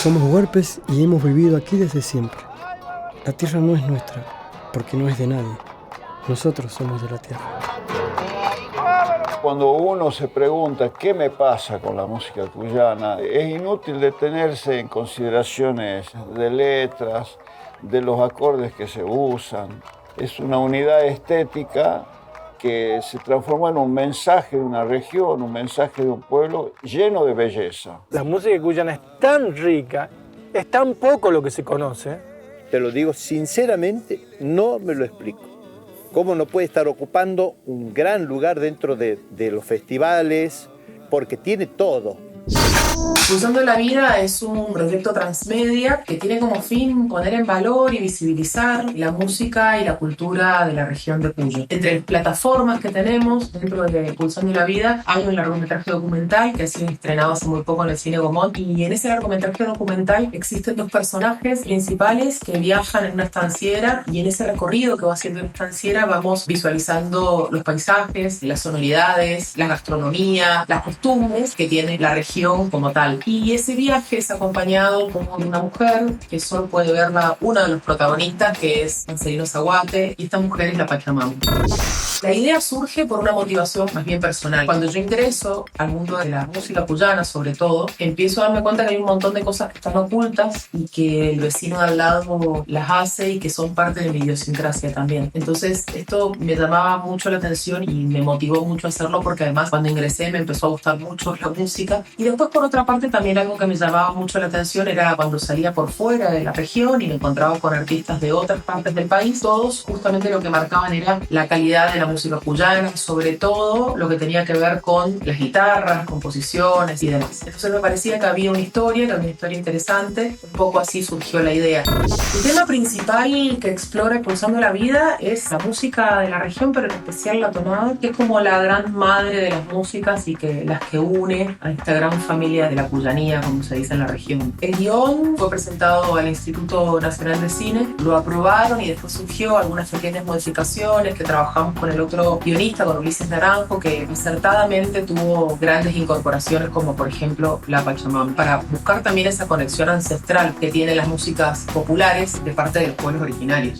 Somos huarpes y hemos vivido aquí desde siempre. La tierra no es nuestra, porque no es de nadie. Nosotros somos de la tierra. Cuando uno se pregunta qué me pasa con la música cuyana, es inútil detenerse en consideraciones de letras, de los acordes que se usan. Es una unidad estética que se transforma en un mensaje de una región, un mensaje de un pueblo lleno de belleza. La música cuyana es tan rica, es tan poco lo que se conoce. Te lo digo sinceramente, no me lo explico. ¿Cómo no puede estar ocupando un gran lugar dentro de los festivales? Porque tiene todo. Pulsando la Vida es un proyecto transmedia que tiene como fin poner en valor y visibilizar la música y la cultura de la región de Cuyo. Entre las plataformas que tenemos dentro de Pulsando la Vida hay un largometraje documental que ha sido estrenado hace muy poco en el Cine Gaumont, y en ese largometraje documental existen dos personajes principales que viajan en una estanciera, y en ese recorrido que va haciendo en la estanciera vamos visualizando los paisajes, las sonoridades, la gastronomía, las costumbres que tiene la región como tal. Y ese viaje es acompañado por una mujer que solo puede verla uno de los protagonistas, que es Marcelino Zaguate, y esta mujer es la Pachamama. La idea surge por una motivación más bien personal. Cuando yo ingreso al mundo de la música cuyana, sobre todo, empiezo a darme cuenta que hay un montón de cosas que están ocultas y que el vecino de al lado las hace y que son parte de mi idiosincrasia también. Entonces, esto me llamaba mucho la atención y me motivó mucho a hacerlo, porque además cuando ingresé me empezó a gustar mucho la música. Y después, por otra parte, también algo que me llamaba mucho la atención era cuando salía por fuera de la región y me encontraba con artistas de otras partes del país. Todos justamente lo que marcaban era la calidad de la música cuyana, sobre todo lo que tenía que ver con las guitarras, composiciones y demás. Entonces me parecía que había una historia interesante. Un poco así surgió la idea. El tema principal que explora Pulsando la Vida es la música de la región, pero en especial la tonada, que es como la gran madre de las músicas y que las que une a esta gran familia de la cuyanía, como se dice en la región. El guión fue presentado al Instituto Nacional de Cine, lo aprobaron y después surgió algunas pequeñas modificaciones que trabajamos con el otro guionista, con Ulises Naranjo, que acertadamente tuvo grandes incorporaciones, como por ejemplo la Pachamama, para buscar también esa conexión ancestral que tienen las músicas populares de parte de los pueblos originarios.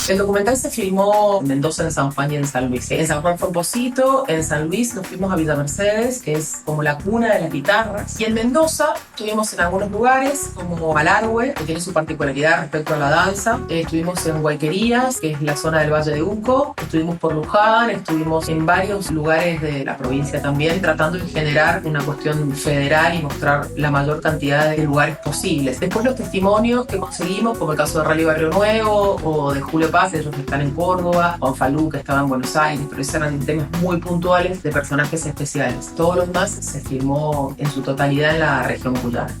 El documental se filmó en Mendoza, en San Juan y en San Luis. En San Juan fue en Pocito, en San Luis nos fuimos a Villa Mercedes, que es como la cuna de las guitarras, y en Mendoza estuvimos en algunos lugares como Malargüe, que tiene su particularidad respecto a la danza. Estuvimos en Guayquerías, que es la zona del Valle de Uco. Estuvimos por Luján, estuvimos en varios lugares de la provincia también, tratando de generar una cuestión federal y mostrar la mayor cantidad de lugares posibles. Después los testimonios que conseguimos, como el caso de Rally Barrio Nuevo o de Julio Paz, ellos que están en Córdoba, Juan Falú, que estaba en Buenos Aires, pero esos eran temas muy puntuales de personajes especiales. Todo lo demás se filmó en su totalidad en la región cuyana.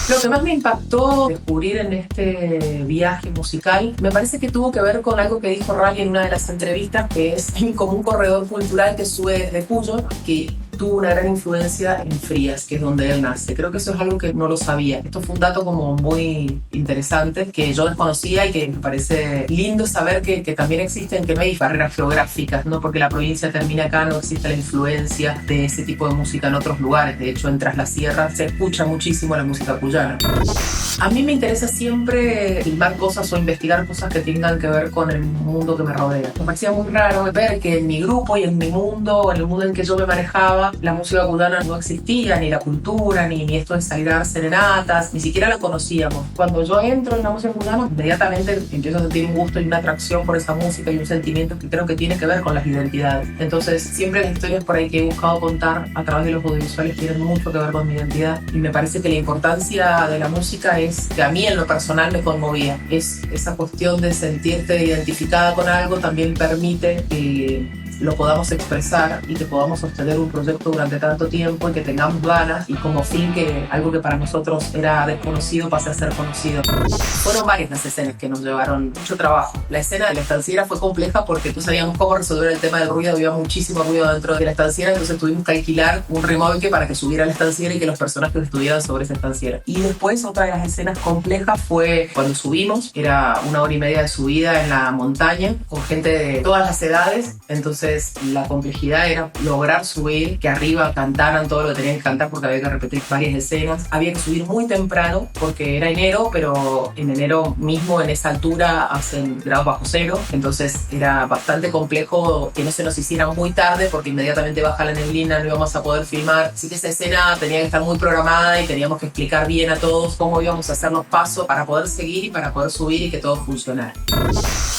Lo que más me impactó descubrir en este viaje musical me parece que tuvo que ver con algo que dijo Rally en una de las entrevistas, que es como un corredor cultural que sube desde Cuyo, que tuvo una gran influencia en Frías, que es donde él nace. Creo que eso es algo que no lo sabía. Esto fue un dato como muy interesante que yo desconocía y que me parece lindo saber que también existen, que no hay barreras geográficas, no porque la provincia termina acá no existe la influencia de ese tipo de música en otros lugares. De hecho, en Tras las Sierras se escucha muchísimo la música cuyana. A mí me interesa siempre filmar cosas o investigar cosas que tengan que ver con el mundo que me rodea. Me parecía muy raro ver que en mi grupo y en mi mundo, en el mundo en que yo me manejaba, la música cuyana no existía, ni la cultura, ni esto de salir a dar serenatas, ni siquiera la conocíamos. Cuando yo entro en la música cuyana, inmediatamente empiezo a sentir un gusto y una atracción por esa música y un sentimiento que creo que tiene que ver con las identidades. Entonces, siempre las historias por ahí que he buscado contar a través de los audiovisuales tienen mucho que ver con mi identidad, y me parece que la importancia de la música es que a mí en lo personal me conmovía. Es esa cuestión de sentirte identificada con algo también permite que lo podamos expresar y que podamos sostener un proyecto durante tanto tiempo y que tengamos ganas, y como fin que algo que para nosotros era desconocido pase a ser conocido. Fueron varias las escenas que nos llevaron mucho trabajo. La escena de la estanciera fue compleja porque no sabíamos cómo resolver el tema del ruido, había muchísimo ruido dentro de la estanciera, entonces tuvimos que alquilar un remolque para que subiera a la estanciera y que los personajes estuvieran sobre esa estanciera. Y después otra de las escenas complejas fue cuando subimos, era 1 hora y media de subida en la montaña con gente de todas las edades, entonces Entonces la complejidad era lograr subir, que arriba cantaran todo lo que tenían que cantar porque había que repetir varias escenas. Había que subir muy temprano porque era enero, pero en enero mismo en esa altura hacen grados bajo cero. Entonces era bastante complejo que no se nos hiciera muy tarde porque inmediatamente baja la neblina, no íbamos a poder filmar. Así que esa escena tenía que estar muy programada y teníamos que explicar bien a todos cómo íbamos a hacer los pasos para poder seguir y para poder subir y que todo funcionara.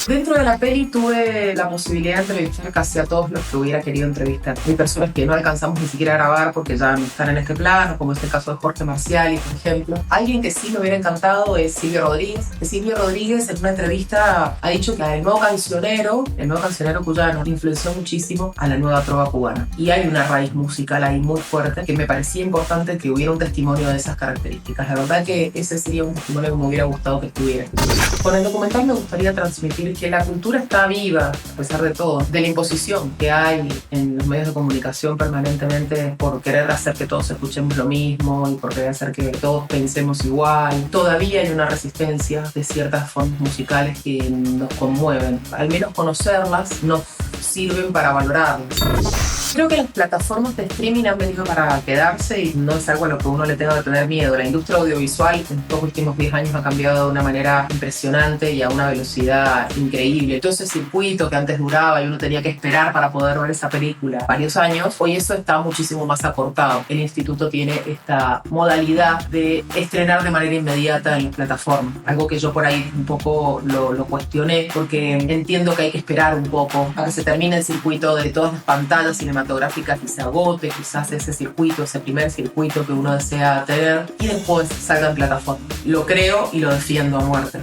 Dentro de la peli tuve la posibilidad de entrevistar casi a todos los que hubiera querido entrevistar. Hay personas que no alcanzamos ni siquiera a grabar porque ya no están en este plano, como es el caso de Jorge Marciali, por ejemplo. Alguien que sí me hubiera encantado es Silvio Rodríguez. Silvio Rodríguez en una entrevista ha dicho que el nuevo cancionero cuyano, influenció muchísimo a la nueva trova cubana. Y hay una raíz musical ahí muy fuerte que me parecía importante que hubiera un testimonio de esas características. La verdad que ese sería un testimonio que me hubiera gustado que estuviera. Con el documental me gustaría transmitir que la cultura está viva, a pesar de todo, de la imposición que hay en los medios de comunicación permanentemente por querer hacer que todos escuchemos lo mismo y por querer hacer que todos pensemos igual. Todavía hay una resistencia de ciertas formas musicales que nos conmueven. Al menos conocerlas nos sirven para valorarlas. Creo que las plataformas de streaming han venido para quedarse y no es algo a lo que uno le tenga que tener miedo. La industria audiovisual en estos últimos 10 años ha cambiado de una manera impresionante y a una velocidad increíble. Todo ese circuito que antes duraba y uno tenía que esperar para poder ver esa película varios años, hoy eso está muchísimo más acortado. El instituto tiene esta modalidad de estrenar de manera inmediata en las plataformas. Algo que yo por ahí un poco lo cuestioné porque entiendo que hay que esperar un poco a que se termine el circuito de todas las pantallas cinematográficas y se agote quizás ese circuito, ese primer circuito que uno desea tener y después salga en plataforma. Lo creo y lo defiendo a muerte.